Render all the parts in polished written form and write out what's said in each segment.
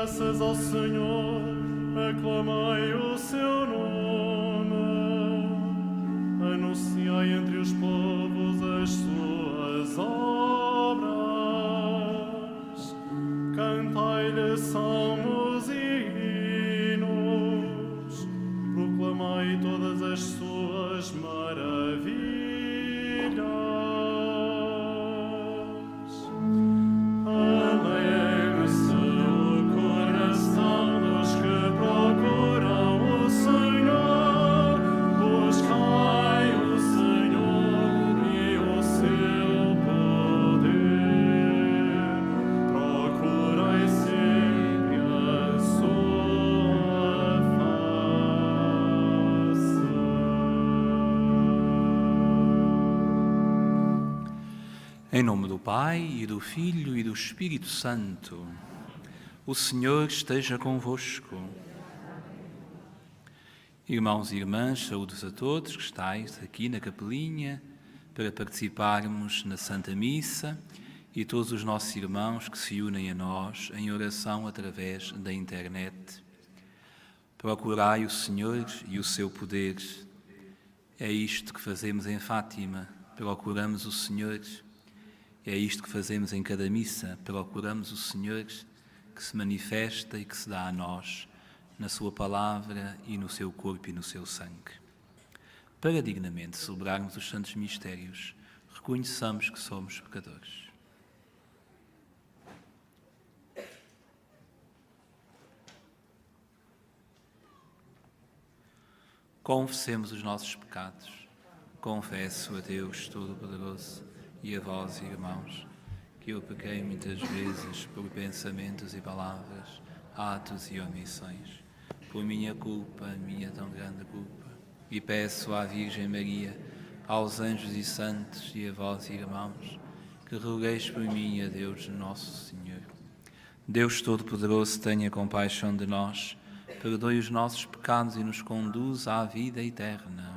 graças ao Senhor, aclamai o seu nome, anunciai entre os povos as suas obras, cantai-lhe salmos e hinos, proclamai todas as suas maravilhas. Em nome do Pai, e do Filho, e do Espírito Santo, o Senhor esteja convosco. Irmãos e irmãs, saúdos a todos que estáis aqui na capelinha para participarmos na Santa Missa e todos os nossos irmãos que se unem a nós em oração através da internet. Procurai o Senhor e o seu poder. É isto que fazemos em Fátima, procuramos o Senhor. É isto que fazemos em cada missa, procuramos o Senhor que se manifesta e que se dá a nós, na sua palavra e no seu corpo e no seu sangue. Para dignamente celebrarmos os santos mistérios, reconheçamos que somos pecadores. Confessemos os nossos pecados. Confesso a Deus Todo-Poderoso e a vós, irmãos, que eu pequei muitas vezes por pensamentos e palavras, atos e omissões, por minha culpa, minha tão grande culpa. E peço à Virgem Maria, aos anjos e santos e a vós, irmãos, que rogueis por mim a Deus nosso Senhor. Deus Todo-Poderoso, tenha compaixão de nós, perdoe os nossos pecados e nos conduza à vida eterna.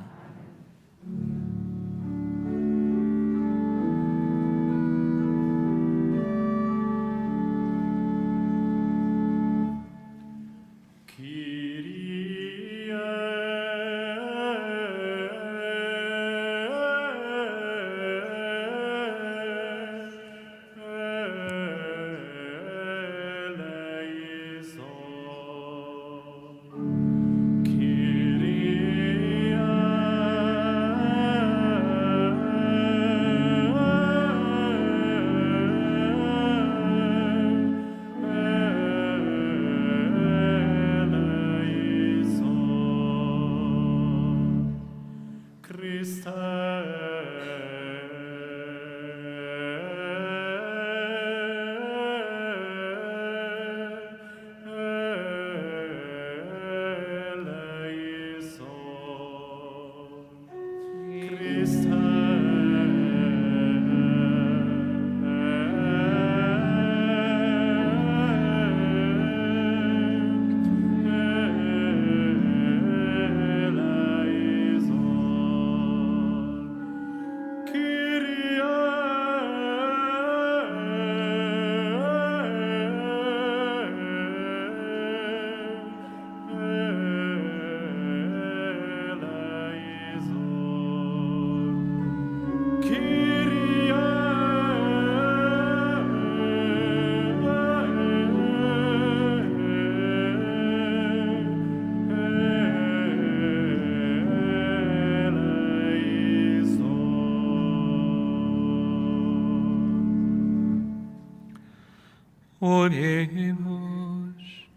Oremos.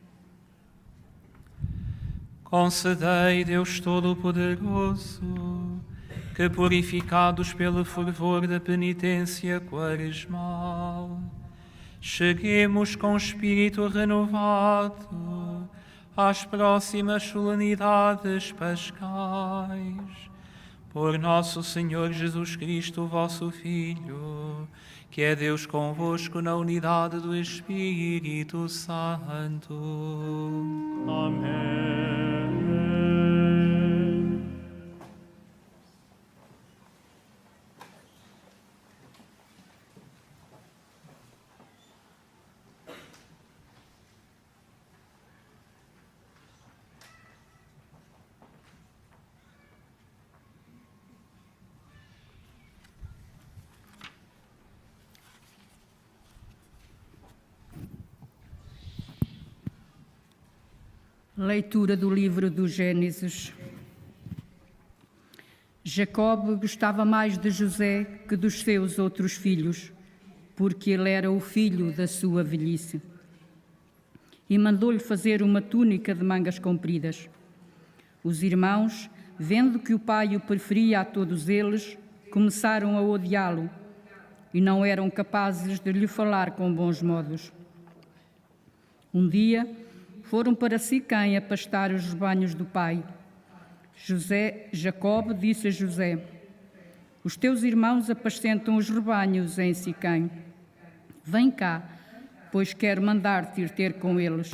Concedei, Deus Todo-Poderoso, que, purificados pelo fervor da penitência quaresmal, cheguemos com espírito renovado às próximas solenidades pascais. Por nosso Senhor Jesus Cristo, vosso Filho, que é Deus convosco na unidade do Espírito Santo. Amém. Leitura do livro do Gênesis. Jacob gostava mais de José que dos seus outros filhos, porque ele era o filho da sua velhice. E mandou-lhe fazer uma túnica de mangas compridas. Os irmãos, vendo que o pai o preferia a todos eles, começaram a odiá-lo e não eram capazes de lhe falar com bons modos. Um dia, foram para Siquém a pastar os rebanhos do pai. Jacob disse a José: os teus irmãos apacentam os rebanhos em Siquém. Vem cá, pois quero mandar-te ir ter com eles.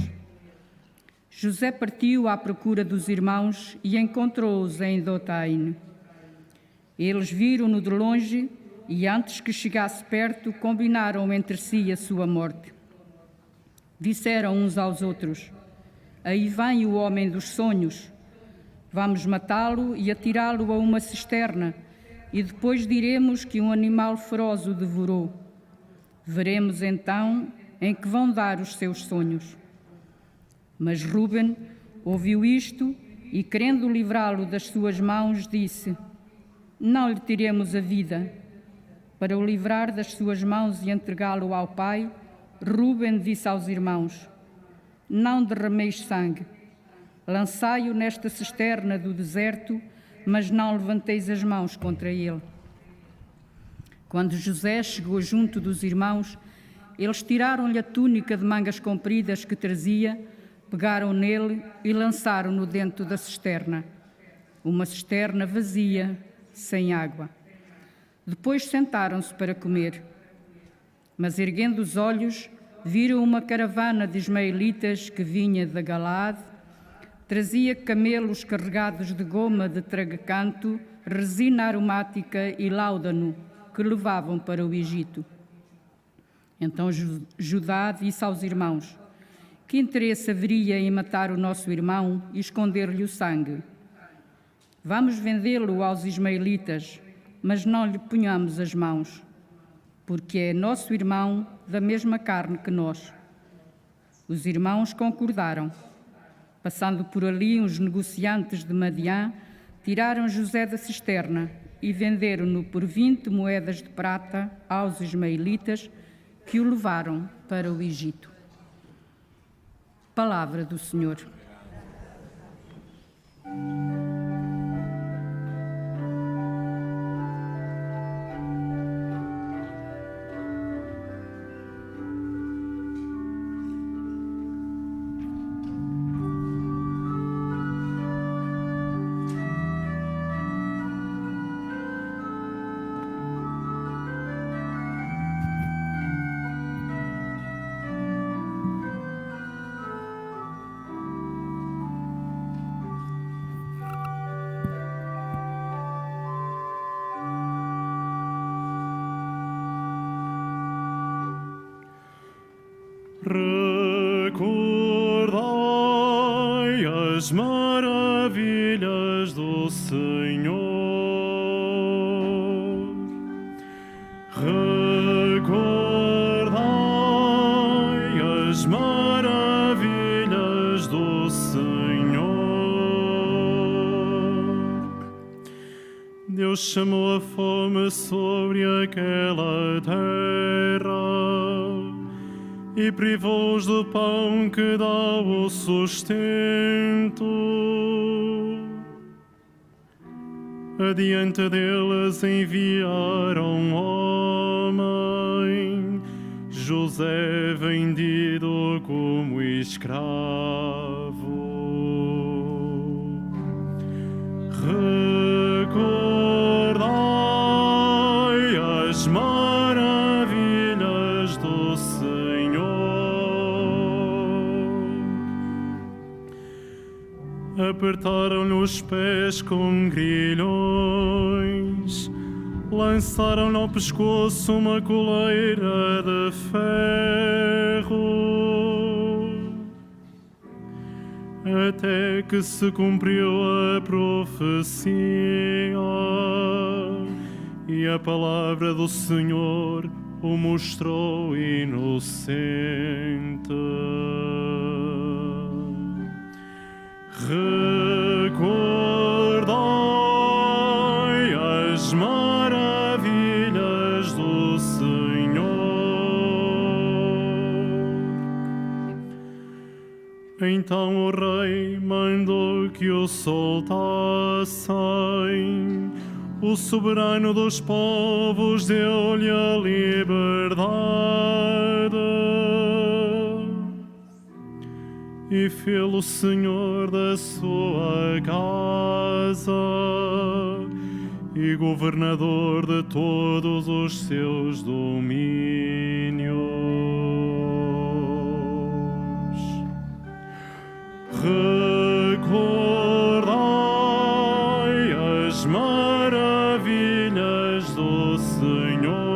José partiu à procura dos irmãos e encontrou-os em Dotaim. Eles viram-no de longe e, antes que chegasse perto, combinaram entre si a sua morte. Disseram uns aos outros: aí vem o homem dos sonhos. Vamos matá-lo e atirá-lo a uma cisterna, e depois diremos que um animal feroz o devorou. Veremos então em que vão dar os seus sonhos. Mas Rúben ouviu isto e, querendo livrá-lo das suas mãos, disse: não lhe tiremos a vida. Para o livrar das suas mãos e entregá-lo ao pai, Rúben disse aos irmãos: não derrameis sangue. Lançai-o nesta cisterna do deserto, mas não levanteis as mãos contra ele. Quando José chegou junto dos irmãos, eles tiraram-lhe a túnica de mangas compridas que trazia, pegaram nele e lançaram-no dentro da cisterna, uma cisterna vazia, sem água. Depois sentaram-se para comer. Mas, erguendo os olhos, viram uma caravana de ismaelitas que vinha da Galaade, trazia camelos carregados de goma de tragacanto, resina aromática e láudano, que levavam para o Egito. Então Judá disse aos irmãos: que interesse haveria em matar o nosso irmão e esconder-lhe o sangue? Vamos vendê-lo aos ismaelitas, mas não lhe ponhamos as mãos, porque é nosso irmão da mesma carne que nós. Os irmãos concordaram. Passando por ali, uns negociantes de Madiã tiraram José da cisterna e venderam-no por 20 moedas de prata aos ismaelitas, que o levaram para o Egito. Palavra do Senhor. Recordai as maravilhas do Senhor. Recordai as maravilhas do Senhor. Deus chamou a fome sobre aquela terra e privou-os do pão que dá o sustento. Adiante deles enviaram homem, José vendido como escravo. Recordai as maravilhas do Senhor. Apertaram-lhe os pés com grilhões, lançaram-lhe ao pescoço uma coleira de ferro, até que se cumpriu a profecia e a palavra do Senhor o mostrou inocente. Recordai as maravilhas do Senhor. Então o rei mandou que o soltassem. O soberano dos povos deu-lhe a liberdade e fê-lo senhor da sua casa e governador de todos os seus domínios. Recordai as maravilhas do Senhor.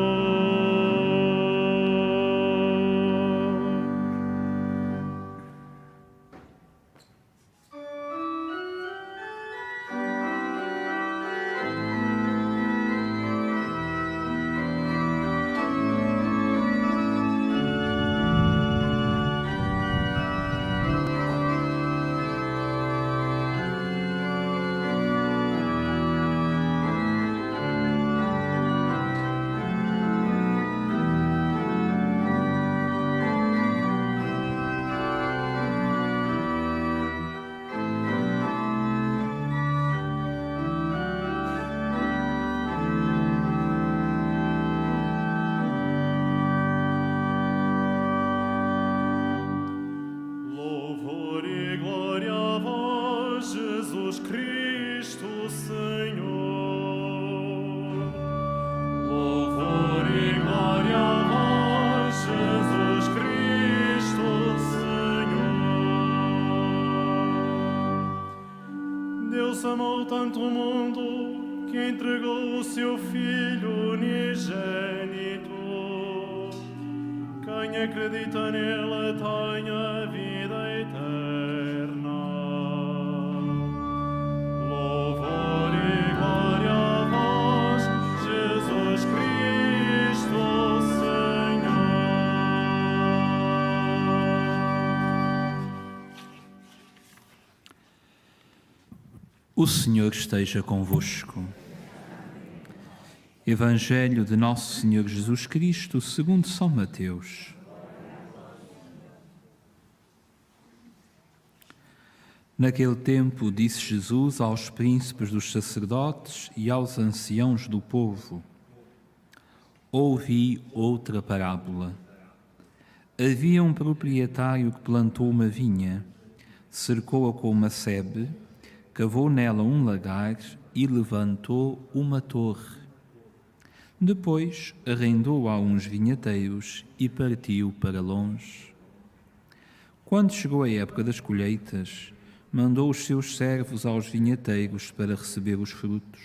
Deus amou tanto o mundo que entregou o seu Filho unigênito. Quem acredita nele tem a vida eterna. Louvor e glória a vós, Jesus Cristo, Senhor. O Senhor esteja convosco. Evangelho de Nosso Senhor Jesus Cristo, segundo São Mateus. Naquele tempo disse Jesus aos príncipes dos sacerdotes e aos anciãos do povo: ouvi outra parábola. Havia um proprietário que plantou uma vinha, cercou-a com uma sebe, cavou nela um lagar e levantou uma torre. Depois arrendou a uns vinhateiros e partiu para longe. Quando chegou a época das colheitas, mandou os seus servos aos vinhateiros para receber os frutos.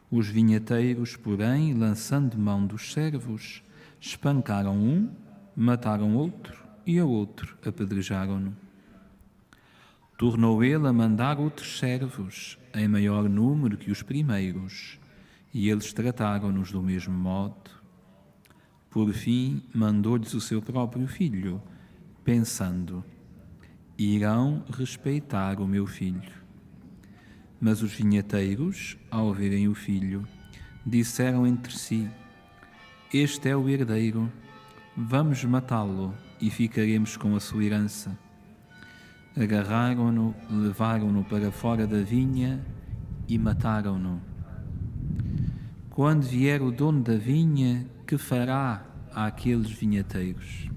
Os vinhateiros, porém, lançando mão dos servos, espancaram um, mataram outro e a outro apedrejaram-no. Tornou ele a mandar outros servos, em maior número que os primeiros, e eles trataram-nos do mesmo modo. Por fim, mandou-lhes o seu próprio filho, pensando: irão respeitar o meu filho. Mas os vinhateiros, ao verem o filho, disseram entre si: este é o herdeiro, vamos matá-lo e ficaremos com a sua herança. Agarraram-no, levaram-no para fora da vinha e mataram-no. Quando vier o dono da vinha, que fará àqueles vinhateiros?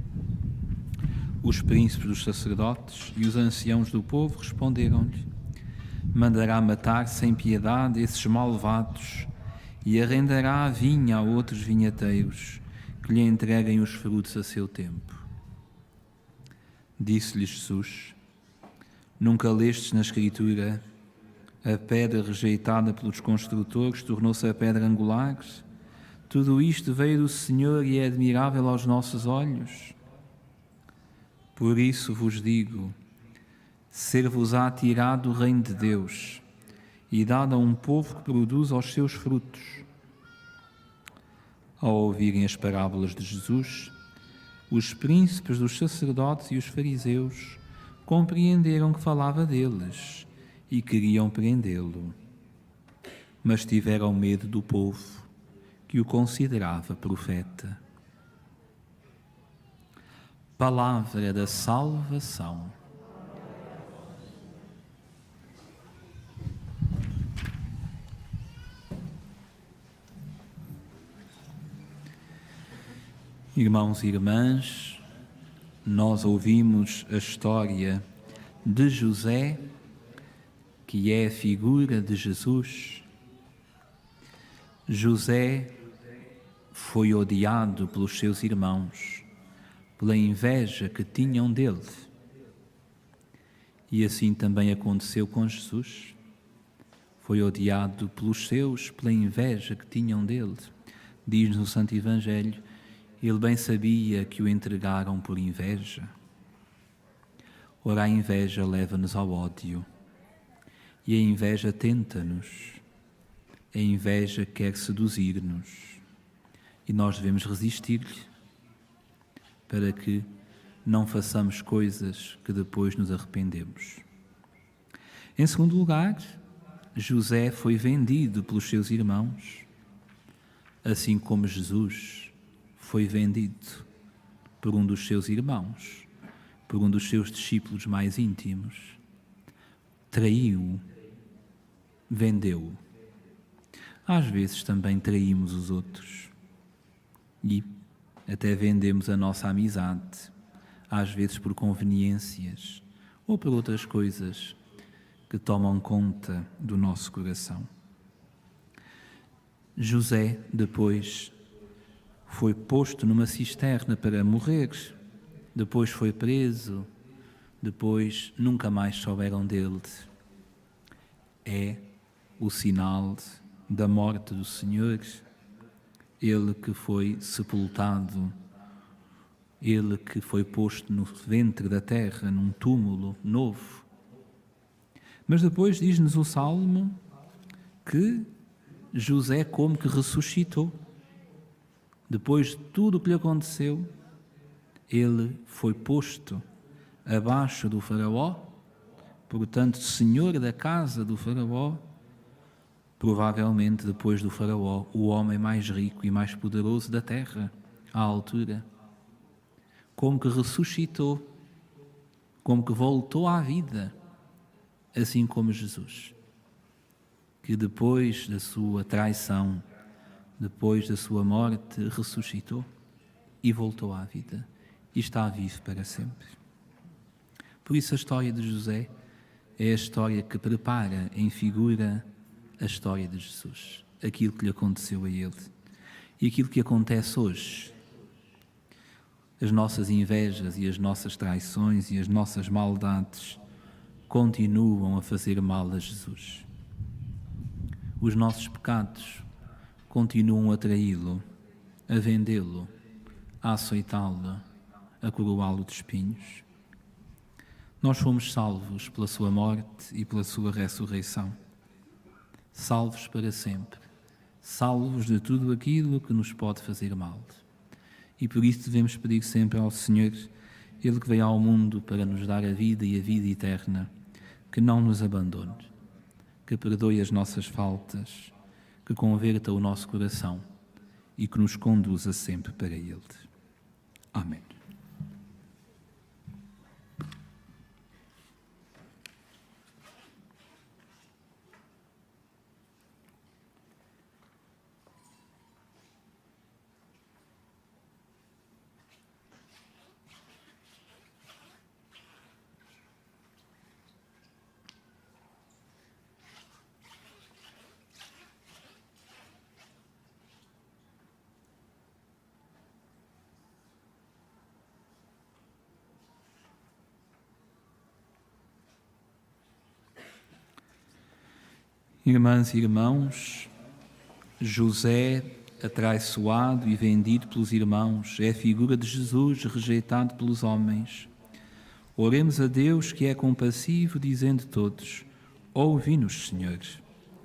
Os príncipes dos sacerdotes e os anciãos do povo responderam-lhe: mandará matar sem piedade esses malvados e arrendará a vinha a outros vinhateiros que lhe entreguem os frutos a seu tempo. Disse-lhes Jesus: nunca lestes na Escritura: a pedra rejeitada pelos construtores tornou-se a pedra angular? Tudo isto veio do Senhor e é admirável aos nossos olhos. Por isso vos digo: ser-vos-á tirado o reino de Deus e dado a um povo que produz os seus frutos. Ao ouvirem as parábolas de Jesus, os príncipes dos sacerdotes e os fariseus compreenderam que falava deles e queriam prendê-lo, mas tiveram medo do povo, que o considerava profeta. Palavra da salvação. Irmãos e irmãs, nós ouvimos a história de José, que é a figura de Jesus. José foi odiado pelos seus irmãos, pela inveja que tinham dele. E assim também aconteceu com Jesus. Foi odiado pelos seus, pela inveja que tinham dele. Diz-nos o Santo Evangelho, ele bem sabia que o entregaram por inveja. Ora, a inveja leva-nos ao ódio. E a inveja tenta-nos. A inveja quer seduzir-nos. E nós devemos resistir-lhe, para que não façamos coisas que depois nos arrependemos. Em segundo lugar, José foi vendido pelos seus irmãos, assim como Jesus foi vendido por um dos seus irmãos, por um dos seus discípulos mais íntimos. Traiu-o, vendeu-o. Às vezes também traímos os outros e até vendemos a nossa amizade, às vezes por conveniências ou por outras coisas que tomam conta do nosso coração. José, depois, foi posto numa cisterna para morrer, depois foi preso, depois nunca mais souberam dele. É o sinal da morte do Senhor, ele que foi sepultado, ele que foi posto no ventre da terra, num túmulo novo. Mas depois diz-nos o Salmo que José como que ressuscitou. Depois de tudo o que lhe aconteceu, ele foi posto abaixo do faraó, portanto, senhor da casa do faraó, provavelmente depois do faraó, o homem mais rico e mais poderoso da terra, à altura. Como que ressuscitou, como que voltou à vida, assim como Jesus, que depois da sua traição, depois da sua morte, ressuscitou e voltou à vida e está vivo para sempre. Por isso a história de José é a história que prepara em figura a história de Jesus, aquilo que lhe aconteceu a ele e aquilo que acontece hoje. As nossas invejas e as nossas traições e as nossas maldades continuam a fazer mal a Jesus. Os nossos pecados continuam a traí-lo, a vendê-lo, a açoitá-lo, a coroá-lo de espinhos. Nós fomos salvos pela sua morte e pela sua ressurreição. Salvos para sempre, salvos de tudo aquilo que nos pode fazer mal. E por isso devemos pedir sempre ao Senhor, Ele que veio ao mundo para nos dar a vida e a vida eterna, que não nos abandone, que perdoe as nossas faltas, que converta o nosso coração e que nos conduza sempre para Ele. Amém. Irmãs e irmãos, José, atraiçoado e vendido pelos irmãos, é a figura de Jesus rejeitado pelos homens. Oremos a Deus que é compassivo, dizendo todos: ouvi-nos, Senhor,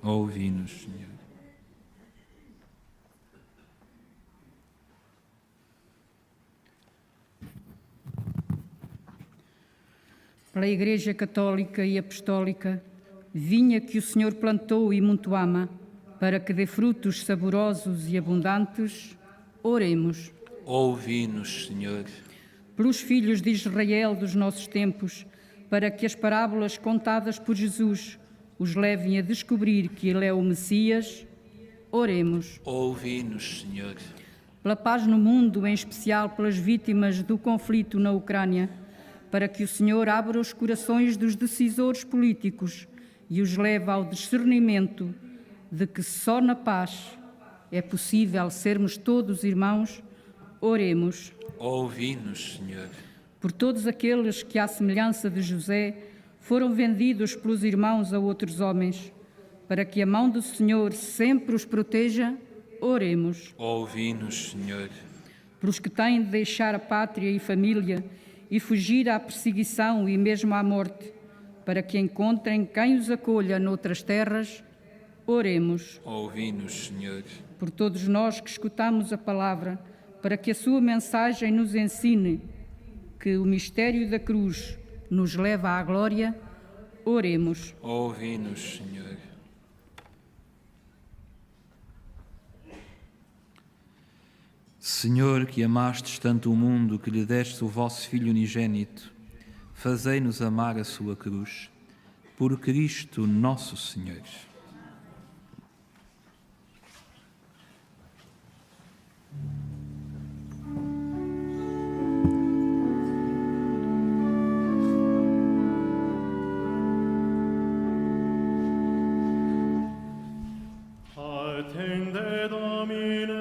ouvi-nos, Senhor. pela Igreja Católica e Apostólica, vinha que o Senhor plantou e muito ama, para que dê frutos saborosos e abundantes, oremos. Ouvi-nos, Senhor. Pelos filhos de Israel dos nossos tempos, para que as parábolas contadas por Jesus os levem a descobrir que Ele é o Messias, oremos. Ouvi-nos, Senhor. Pela paz no mundo, em especial pelas vítimas do conflito na Ucrânia, para que o Senhor abra os corações dos decisores políticos e os leve ao discernimento de que só na paz é possível sermos todos irmãos, oremos. Ouvi-nos, Senhor. Por todos aqueles que, à semelhança de José, foram vendidos pelos irmãos a outros homens, para que a mão do Senhor sempre os proteja, oremos. Ouvi-nos, Senhor. Pelos que têm de deixar a pátria e família e fugir à perseguição e mesmo à morte, para que encontrem quem os acolha noutras terras, oremos. Ouvi-nos, Senhor. Por todos nós que escutamos a palavra, para que a sua mensagem nos ensine que o mistério da cruz nos leva à glória, oremos. Ouvi-nos, Senhor. Senhor, que amastes tanto o mundo que lhe deste o vosso Filho unigênito, fazei-nos amar a sua cruz. Por Cristo nosso Senhor. Attende, Domine,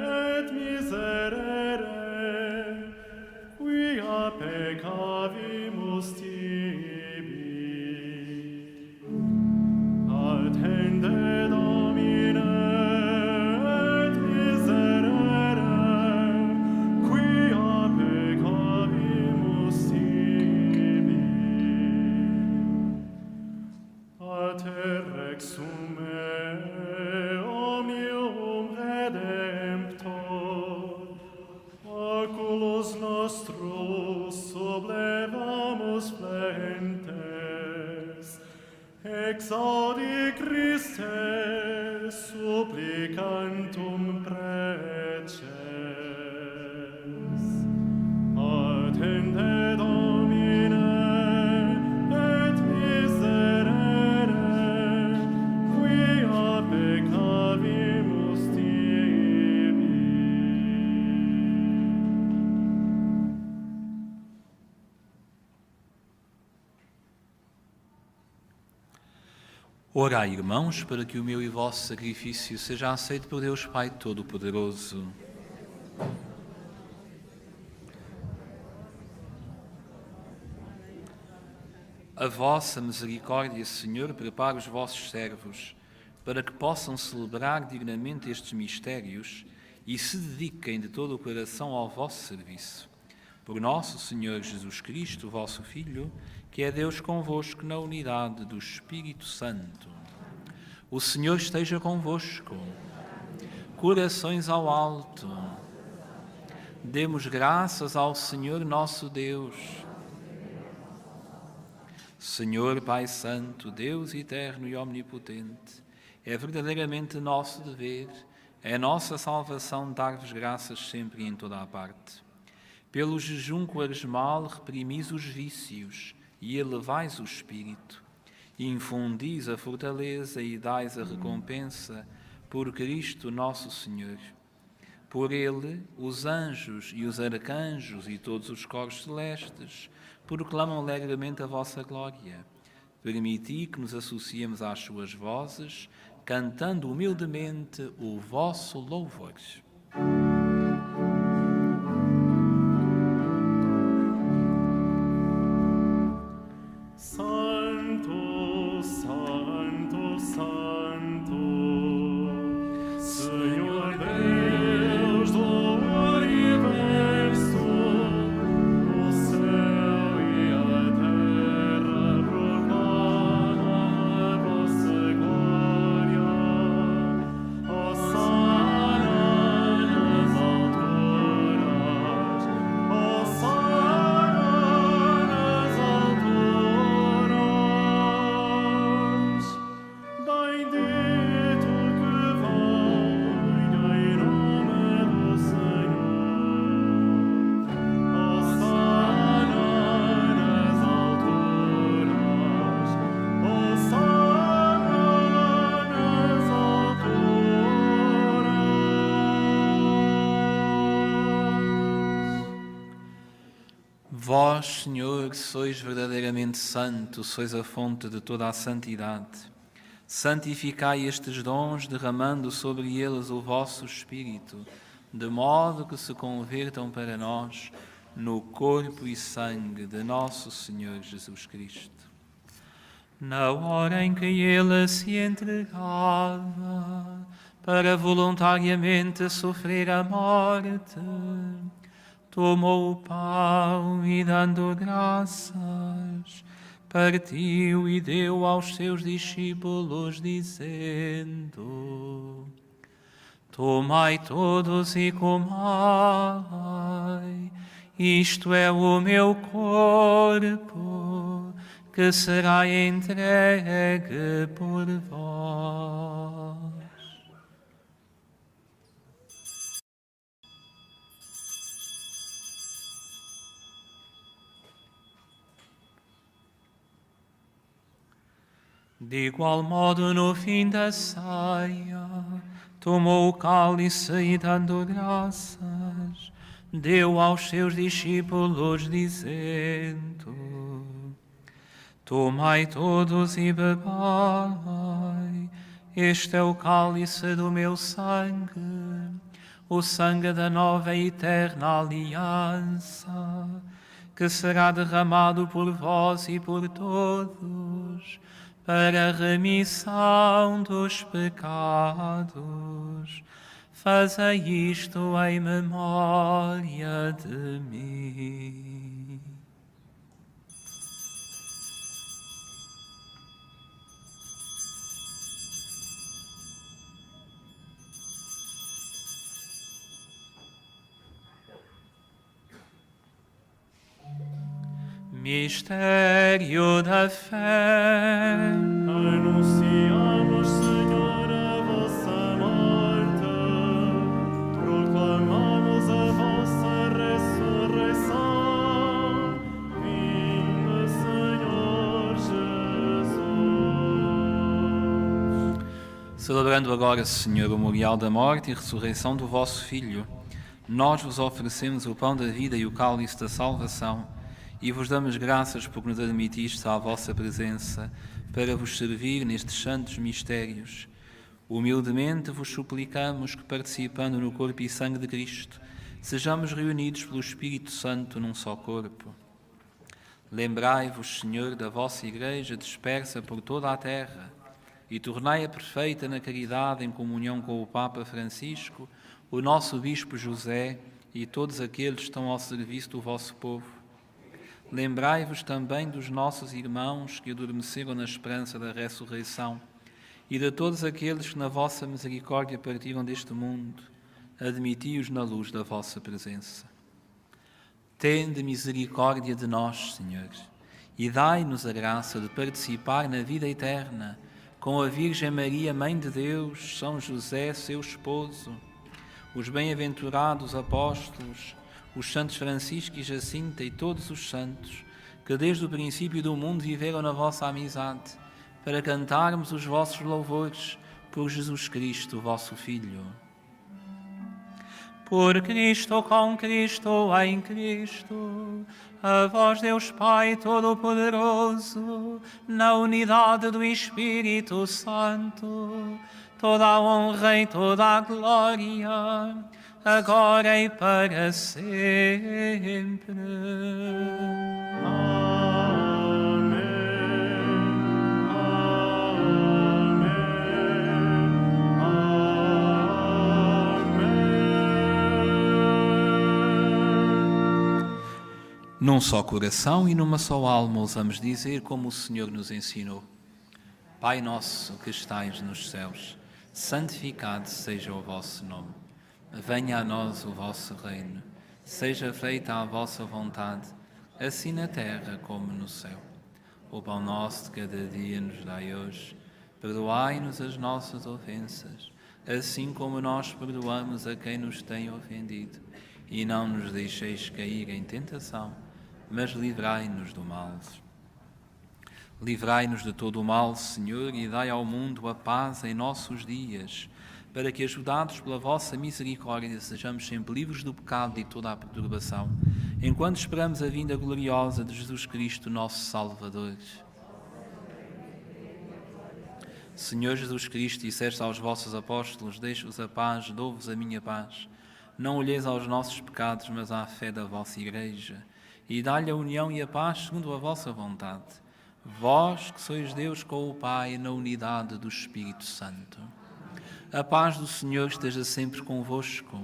et miserere, quia peccavimus tibi. Attende, Domine, et miserere, quia peccavimus tibi. A te rexume omnium redemptor, oculos nostros sublevamus flentes, exaudi Christe supplicantum preces. Attende, Domine, et miserere, quia peccavimus tibi. Orai, irmãos, para que o meu e vosso sacrifício seja aceito por Deus Pai Todo-Poderoso. A vossa misericórdia, Senhor, prepara os vossos servos, para que possam celebrar dignamente estes mistérios e se dediquem de todo o coração ao vosso serviço. Por nosso Senhor Jesus Cristo, vosso Filho, que é Deus convosco na unidade do Espírito Santo. O Senhor esteja convosco. Corações ao alto. Demos graças ao Senhor nosso Deus. Senhor Pai Santo, Deus eterno e omnipotente, é verdadeiramente nosso dever, é nossa salvação dar-vos graças sempre e em toda a parte. Pelo jejum quaresmal reprimis os vícios e elevais o espírito, infundis a fortaleza e dais a recompensa por Cristo nosso Senhor. Por ele, os anjos e os arcanjos e todos os coros celestes proclamam alegremente a vossa glória. Permiti que nos associemos às suas vozes, cantando humildemente o vosso louvor. Santo, Santo, Santo, Senhor Deus do universo, o céu e a terra proclamam a vossa glória. Hosana Vós, Senhor, sois verdadeiramente santo, sois a fonte de toda a santidade. Santificai estes dons, derramando sobre eles o vosso Espírito, de modo que se convertam para nós no corpo e sangue de nosso Senhor Jesus Cristo. Na hora em que ele se entregava para voluntariamente sofrer a morte, tomou o pão e, dando graças, partiu e deu aos seus discípulos, dizendo: Tomai todos e comai, isto é o meu corpo, que será entregue por vós. De igual modo, no fim da ceia, tomou o cálice e, dando graças, deu aos seus discípulos, dizendo: Tomai todos e bebai, este é o cálice do meu sangue, o sangue da nova e eterna aliança, que será derramado por vós e por todos, para a remissão dos pecados. Fazei isto em memória de mim. Mistério da fé. Anunciamos, Senhor, a vossa morte, proclamamos a vossa ressurreição. Vinde, Senhor Jesus. Celebrando agora, Senhor, o memorial da morte e ressurreição do vosso Filho, nós vos oferecemos o pão da vida e o cálice da salvação, e vos damos graças porque nos admitistes à vossa presença para vos servir nestes santos mistérios. Humildemente vos suplicamos que, participando no corpo e sangue de Cristo, sejamos reunidos pelo Espírito Santo num só corpo. Lembrai-vos, Senhor, da vossa Igreja dispersa por toda a terra e tornai-a perfeita na caridade em comunhão com o Papa Francisco, o nosso Bispo José e todos aqueles que estão ao serviço do vosso povo. Lembrai-vos também dos nossos irmãos que adormeceram na esperança da ressurreição e de todos aqueles que na vossa misericórdia partiram deste mundo. Admiti-os na luz da vossa presença. Tende misericórdia de nós, Senhor, e dai-nos a graça de participar na vida eterna com a Virgem Maria, Mãe de Deus, São José, seu esposo, os bem-aventurados apóstolos, os santos Francisco e Jacinta e todos os santos, que desde o princípio do mundo viveram na vossa amizade, para cantarmos os vossos louvores por Jesus Cristo, vosso Filho. Por Cristo, com Cristo, em Cristo, a vós, Deus Pai Todo-Poderoso, na unidade do Espírito Santo, toda a honra e toda a glória, agora e para sempre. Amém. Num só coração e numa só alma ousamos dizer como o Senhor nos ensinou: Pai nosso que estais nos céus, santificado seja o vosso nome. Venha a nós o vosso reino, seja feita a vossa vontade, assim na terra como no céu. O pão nosso de cada dia nos dai hoje, perdoai-nos as nossas ofensas, assim como nós perdoamos a quem nos tem ofendido, e não nos deixeis cair em tentação, mas livrai-nos do mal. Livrai-nos de todo o mal, Senhor, e dai ao mundo a paz em nossos dias, para que, ajudados pela vossa misericórdia, sejamos sempre livres do pecado e toda a perturbação, enquanto esperamos a vinda gloriosa de Jesus Cristo, nosso Salvador. Senhor Jesus Cristo, disseste aos vossos apóstolos: deixo-vos a paz, dou-vos a minha paz. Não olheis aos nossos pecados, mas à fé da vossa Igreja, e dá-lhe a união e a paz segundo a vossa vontade. Vós, que sois Deus com o Pai, na unidade do Espírito Santo. A paz do Senhor esteja sempre convosco.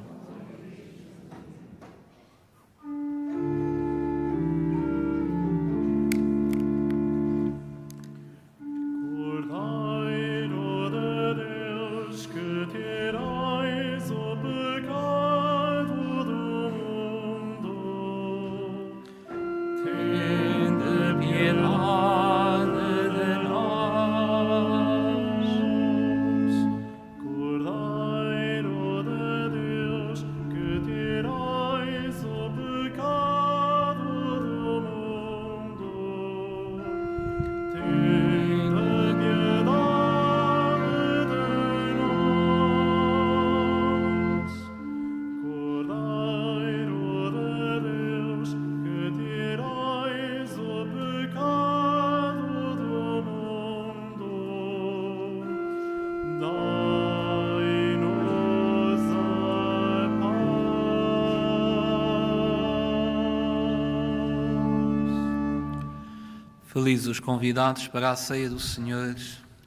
Felizes os convidados para a ceia do Senhor.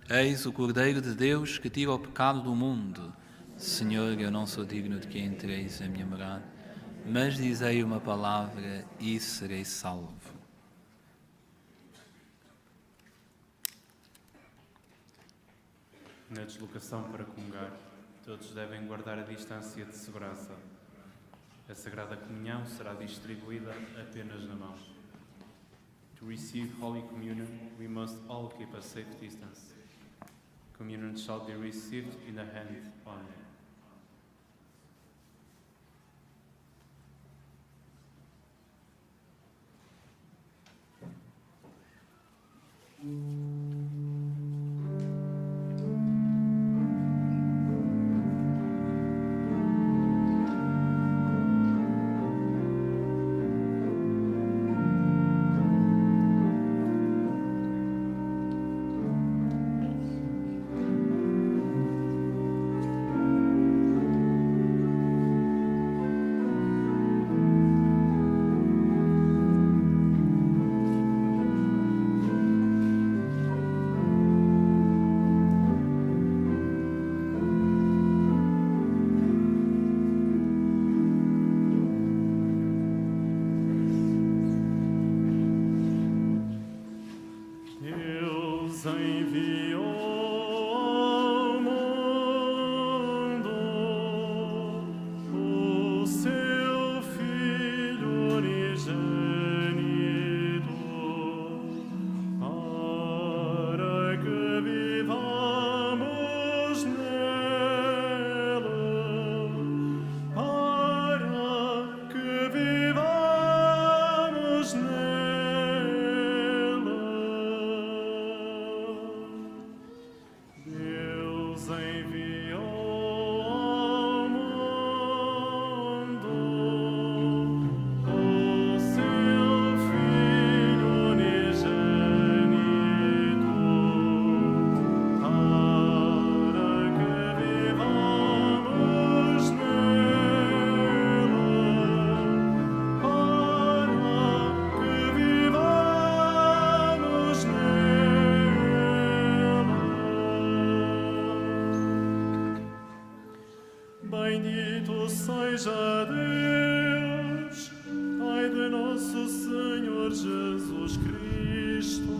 Eis o Cordeiro de Deus que tira o pecado do mundo. Senhor, eu não sou digno de que entreis a minha morada, mas dizei uma palavra e serei salvo. Na deslocação para comungar, todos devem guardar a distância de segurança. A Sagrada Comunhão será distribuída apenas na mão. To receive Holy Communion, we must all keep a safe distance. Communion shall be received in the hand only. Bendito seja Deus, Pai de nosso Senhor Jesus Cristo,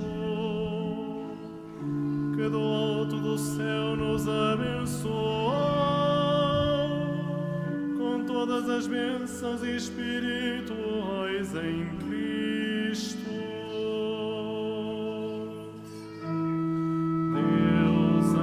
que do alto do céu nos abençoou com todas as bênçãos espirituais em Cristo. Vivamos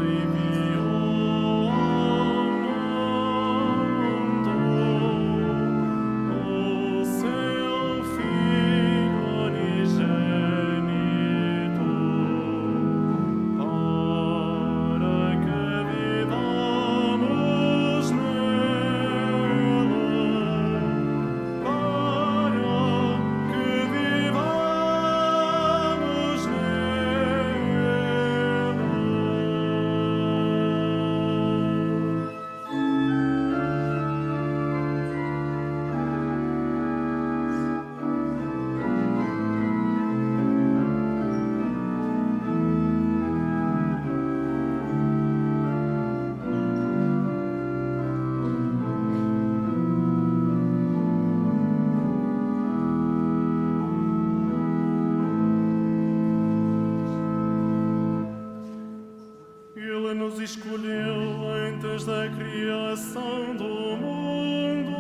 escolheu antes da criação do mundo,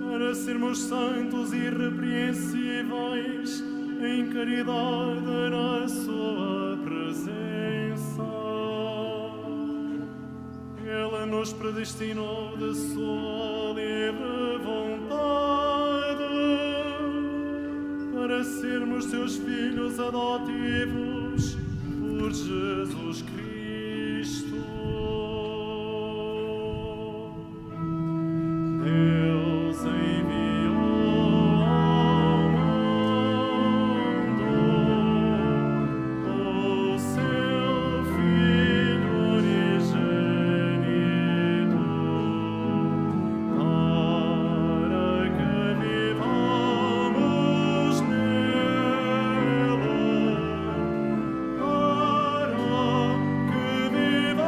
para sermos santos e irrepreensíveis em caridade na sua presença. Ele nos predestinou de sua livre vontade para sermos seus filhos adotivos por Jesus Cristo. Deus enviou ao mundo o seu Filho unigênito, para que vivamos nele, para que vivamos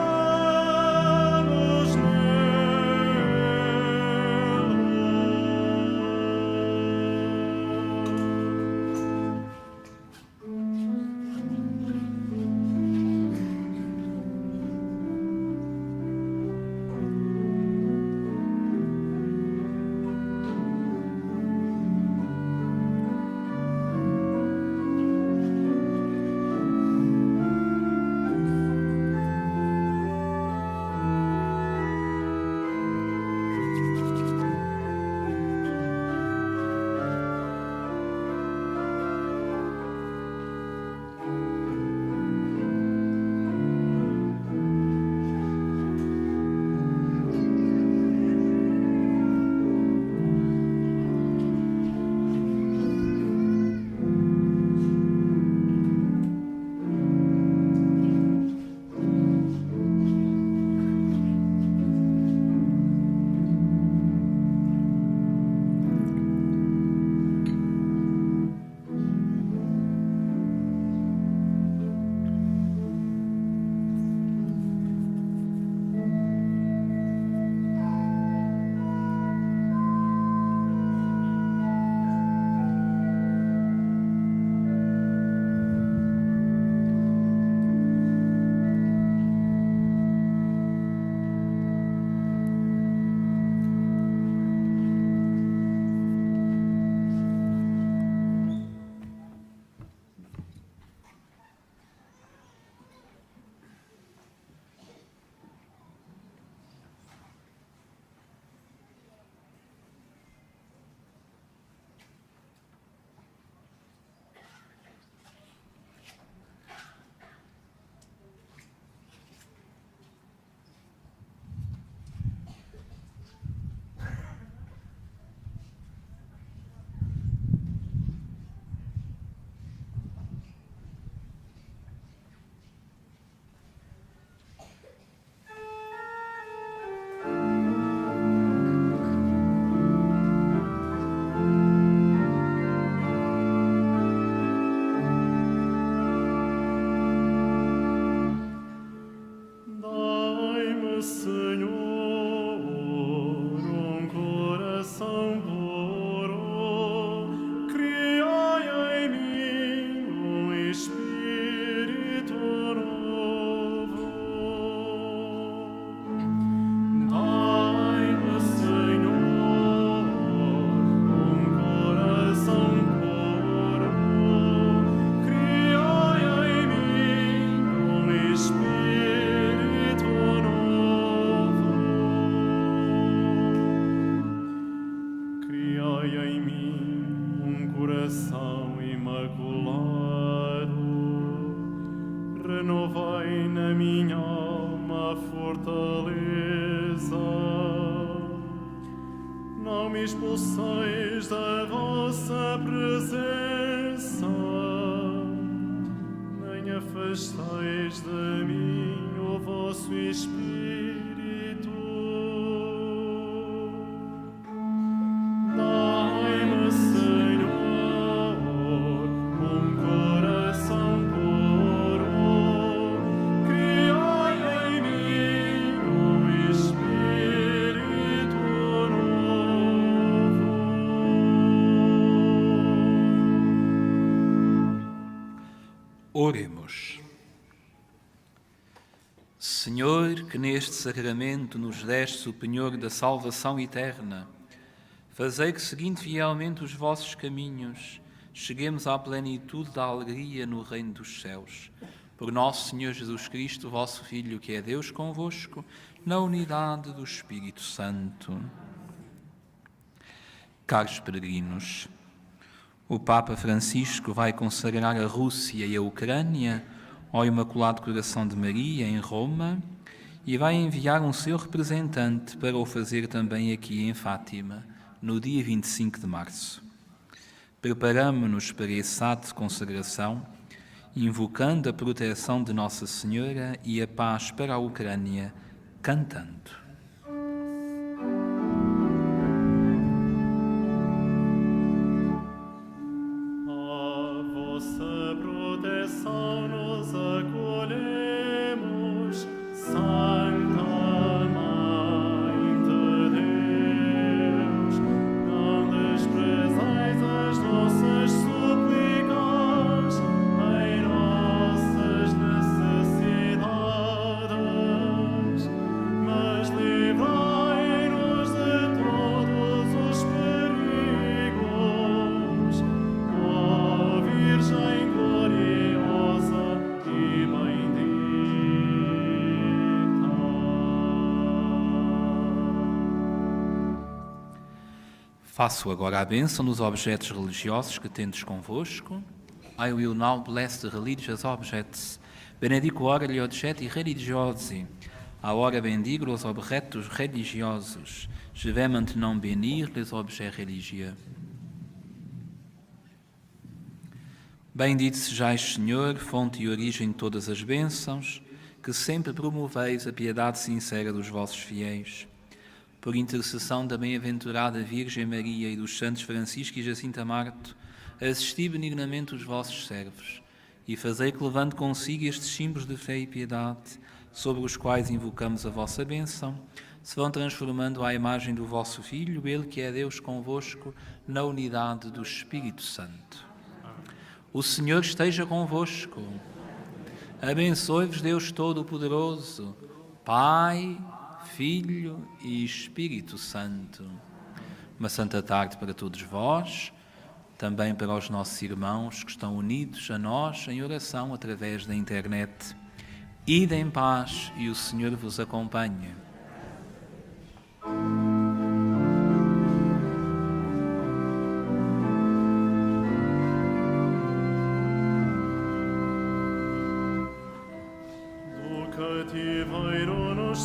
renovai na minha alma a fortaleza. Não me expulseis da vossa presença, nem afasteis de mim o vosso Espírito. Dai-me, Senhor, um coração puro, criai em mim um Espírito novo. Oremos. Senhor, que neste sacramento nos deste o penhor da salvação eterna, fazei que, seguindo fielmente os vossos caminhos, cheguemos à plenitude da alegria no reino dos céus. Por nosso Senhor Jesus Cristo, vosso Filho, que é Deus convosco, na unidade do Espírito Santo. Caros peregrinos, o Papa Francisco vai consagrar a Rússia e a Ucrânia ao Imaculado Coração de Maria, em Roma, e vai enviar um seu representante para o fazer também aqui em Fátima, no dia 25 de março. Preparamo-nos para esse ato de consagração, invocando a proteção de Nossa Senhora e a paz para a Ucrânia, cantando. Faço agora a bênção dos objetos religiosos que tendes convosco. I will now bless the religious objects. Benedico ora gli oggetti religiosi. A ora bendigo os objetos religiosos. Je vais maintenant bénir les objets religieux. Bendito sejais, Senhor, fonte e origem de todas as bênçãos, que sempre promoveis a piedade sincera dos vossos fiéis. Por intercessão da bem-aventurada Virgem Maria e dos santos Francisco e Jacinta Marto, assisti benignamente os vossos servos e fazei que, levando consigo estes símbolos de fé e piedade, sobre os quais invocamos a vossa bênção, se vão transformando à imagem do vosso Filho, Ele que é Deus convosco, na unidade do Espírito Santo. O Senhor esteja convosco. Abençoe-vos Deus Todo-Poderoso, Pai, Filho e Espírito Santo. Uma santa tarde para todos vós, também para os nossos irmãos que estão unidos a nós em oração através da internet. Ide em paz e o Senhor vos acompanhe. Do cativeiro nos